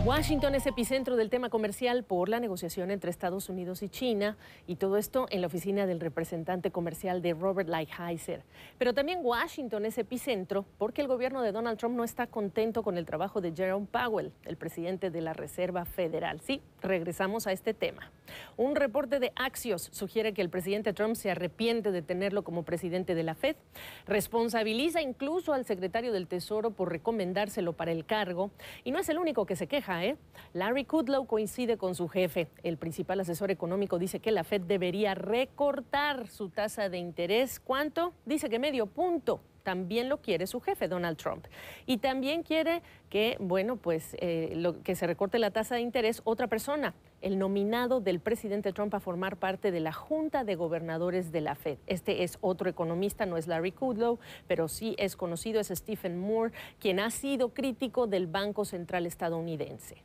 Washington es epicentro del tema comercial por la negociación entre Estados Unidos y China, y todo esto en la oficina del representante comercial de Robert Lighthizer. Pero también Washington es epicentro porque el gobierno de Donald Trump no está contento con el trabajo de Jerome Powell, el presidente de la Reserva Federal. Sí, regresamos a este tema. Un reporte de Axios sugiere que el presidente Trump se arrepiente de tenerlo como presidente de la Fed, responsabiliza incluso al secretario del Tesoro por recomendárselo para el cargo, y no es el único que se queja. Larry Kudlow coincide con su jefe. El principal asesor económico dice que la Fed debería recortar su tasa de interés. ¿Cuánto? Dice que medio punto. También lo quiere su jefe, Donald Trump. Y también quiere que, que se recorte la tasa de interés otra persona, el nominado del presidente Trump a formar parte de la Junta de Gobernadores de la Fed. Este es otro economista, no es Larry Kudlow, pero sí es conocido, es Stephen Moore, quien ha sido crítico del Banco Central estadounidense.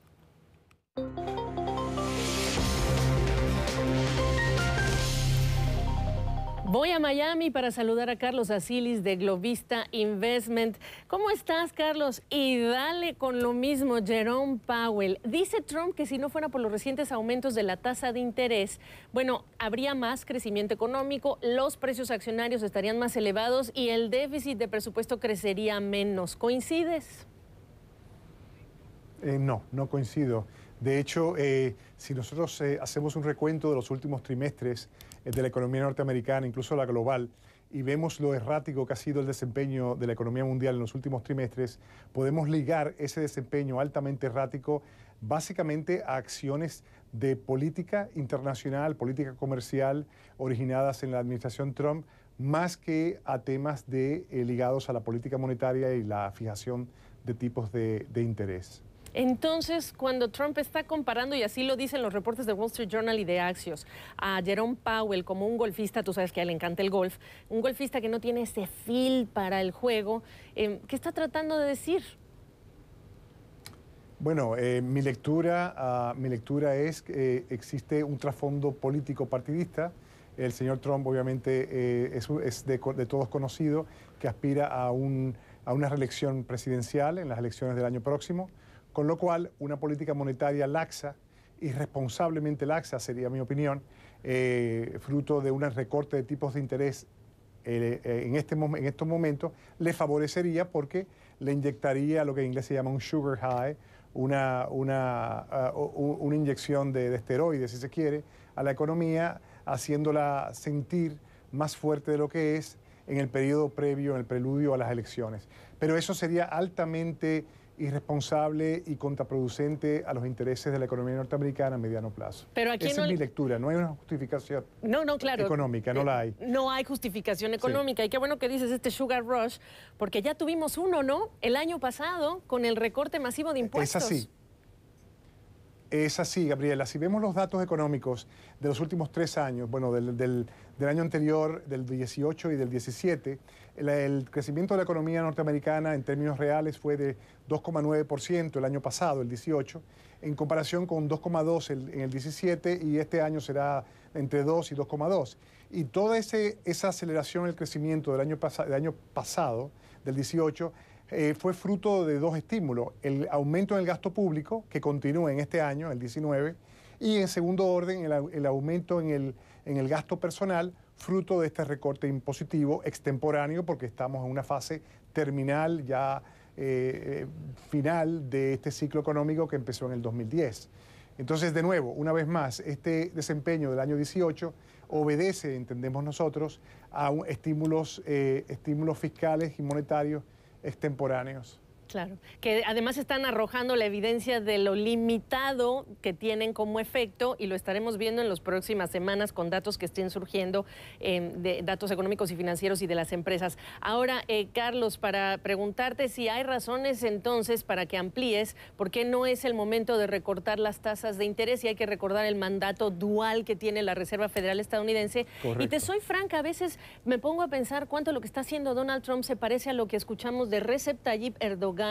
Voy a Miami para saludar a Carlos Asilis de Globista Investment. ¿Cómo estás, Carlos? Y dale con lo mismo, Jerome Powell. Dice Trump que si no fuera por los recientes aumentos de la tasa de interés, bueno, habría más crecimiento económico, los precios accionarios estarían más elevados y el déficit de presupuesto crecería menos. ¿Coincides? No coincido. De hecho, si nosotros hacemos un recuento de los últimos trimestres de la economía norteamericana, incluso la global, y vemos lo errático que ha sido el desempeño de la economía mundial en los últimos trimestres, podemos ligar ese desempeño altamente errático básicamente a acciones de política internacional, política comercial, originadas en la administración Trump, más que a temas ligados a la política monetaria y la fijación de tipos de interés. Entonces, cuando Trump está comparando, y así lo dicen los reportes de Wall Street Journal y de Axios, a Jerome Powell como un golfista, tú sabes que a él le encanta el golf, un golfista que no tiene ese feel para el juego, ¿qué está tratando de decir? Bueno, mi lectura es que existe un trasfondo político partidista. El señor Trump obviamente es de todos conocido, que aspira a una reelección presidencial en las elecciones del año próximo, con lo cual una política monetaria laxa, irresponsablemente laxa sería mi opinión, fruto de un recorte de tipos de interés en estos momentos, le favorecería porque le inyectaría lo que en inglés se llama un sugar high, una inyección de esteroides, si se quiere, a la economía, haciéndola sentir más fuerte de lo que es en el periodo previo, en el preludio a las elecciones. Pero eso sería altamente irresponsable y contraproducente a los intereses de la economía norteamericana a mediano plazo. Pero aquí esa es mi lectura, no hay una justificación claro, económica, no la hay. No hay justificación económica, sí. Y qué bueno que dices este sugar rush, porque ya tuvimos uno, ¿no? El año pasado, con el recorte masivo de impuestos. Es así, Gabriela. Si vemos los datos económicos de los últimos 3 años, bueno, del año anterior, del 18 y del 17, el crecimiento de la economía norteamericana en términos reales fue de 2,9% el año pasado, el 18, en comparación con 2,2 en el 17, y este año será entre 2 y 2,2. Y toda esa aceleración en el crecimiento del año pasado, del 18, fue fruto de 2 estímulos: el aumento en el gasto público, que continúa en este año, el 19, y en segundo orden el aumento en el gasto personal, fruto de este recorte impositivo extemporáneo, porque estamos en una fase terminal ya final de este ciclo económico que empezó en el 2010. Entonces, de nuevo, una vez más, este desempeño del año 18 obedece, entendemos nosotros, a estímulos fiscales y monetarios extemporáneos. Claro, que además están arrojando la evidencia de lo limitado que tienen como efecto, y lo estaremos viendo en las próximas semanas con datos que estén surgiendo, de datos económicos y financieros y de las empresas. Ahora, Carlos, para preguntarte si hay razones entonces para que amplíes, ¿por qué no es el momento de recortar las tasas de interés? Y hay que recordar el mandato dual que tiene la Reserva Federal estadounidense. Correcto. Y te soy franca, a veces me pongo a pensar cuánto lo que está haciendo Donald Trump se parece a lo que escuchamos de Recep Tayyip Erdogan,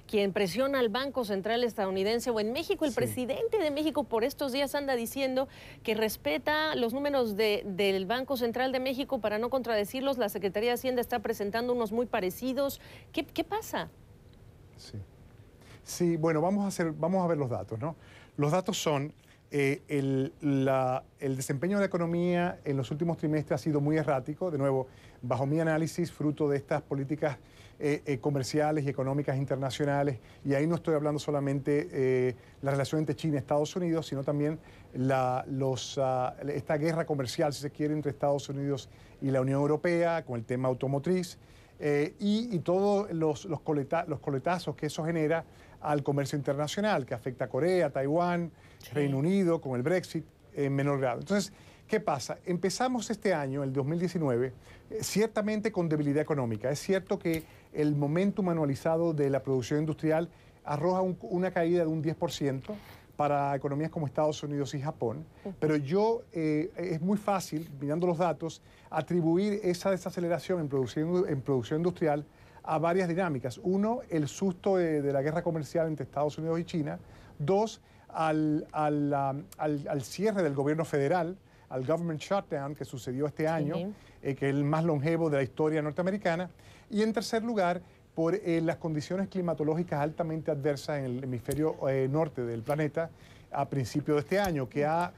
quien presiona al Banco Central estadounidense, o en México el presidente de México por estos días anda diciendo que respeta los números del Banco Central de México para no contradecirlos. La Secretaría de Hacienda está presentando unos muy parecidos. ¿Qué pasa? Sí, bueno, vamos a ver los datos, ¿no? Los datos son, el desempeño de la economía en los últimos trimestres ha sido muy errático, de nuevo, bajo mi análisis, fruto de estas políticas comerciales y económicas internacionales, y ahí no estoy hablando solamente la relación entre China y Estados Unidos, sino también esta guerra comercial, si se quiere, entre Estados Unidos y la Unión Europea, con el tema automotriz, y todos los coletazos que eso genera al comercio internacional, que afecta a Corea, Taiwán, sí, Reino Unido, con el Brexit, en menor grado. Entonces, ¿qué pasa? Empezamos este año, el 2019, ciertamente con debilidad económica. Es cierto que el momentum anualizado de la producción industrial arroja una caída de un 10% para economías como Estados Unidos y Japón, pero es muy fácil, mirando los datos, atribuir esa desaceleración en producción industrial a varias dinámicas. Uno, el susto de la guerra comercial entre Estados Unidos y China. Dos, al cierre del gobierno federal, al government shutdown que sucedió este año, que es el más longevo de la historia norteamericana. Y en tercer lugar, por las condiciones climatológicas altamente adversas en el hemisferio norte del planeta a principios de este año, que ha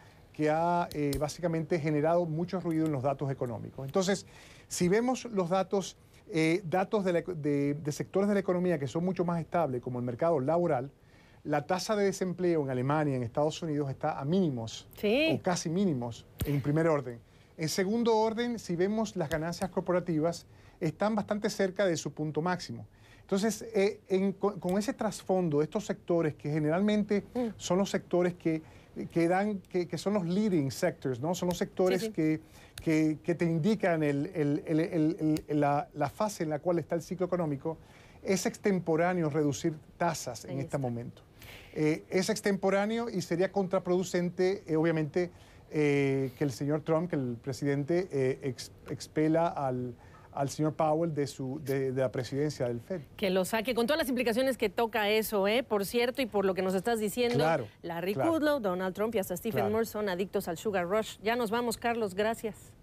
básicamente generado mucho ruido en los datos económicos. Entonces, si vemos los datos de sectores de la economía que son mucho más estables, como el mercado laboral, la tasa de desempleo en Alemania y en Estados Unidos está a mínimos, sí, o casi mínimos, en primer orden. En segundo orden, si vemos las ganancias corporativas, están bastante cerca de su punto máximo. Entonces, con ese trasfondo de estos sectores, que generalmente son los sectores que son los leading sectors, ¿no? Son los sectores sí, sí, que te indican la fase en la cual está el ciclo económico, es extemporáneo reducir tasas en este momento. Es extemporáneo y sería contraproducente, obviamente, que el señor Trump, que el presidente, expela al señor Powell de la presidencia del Fed. Que lo saque, con todas las implicaciones que toca eso, por cierto, y por lo que nos estás diciendo. Claro, Larry Kudlow, Donald Trump y hasta Stephen Moore son adictos al sugar rush. Ya nos vamos, Carlos, gracias.